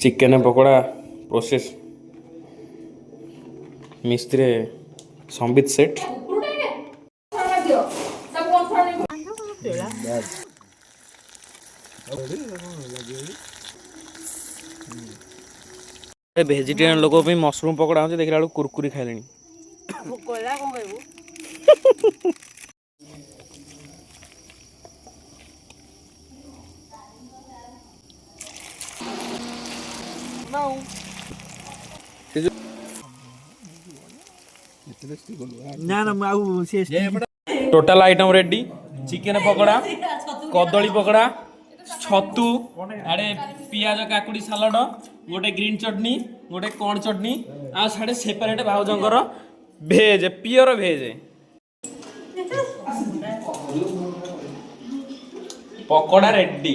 chicken pakora process मिस्त्री संबित सेठ vegetarian लोक मशरूम पकोड़ा हो देखला बेलू कुरकुरी खाइले total item ready chicken pakora कदली पकोड़ा छतु आड़े पियाज काकुड़ी सालाड गोटे ग्रीन चटनी गोटे कौन चटनी आ साढ़े सेपरेट भाउजंकर भेज पियर भेज पकोड़ा रेडी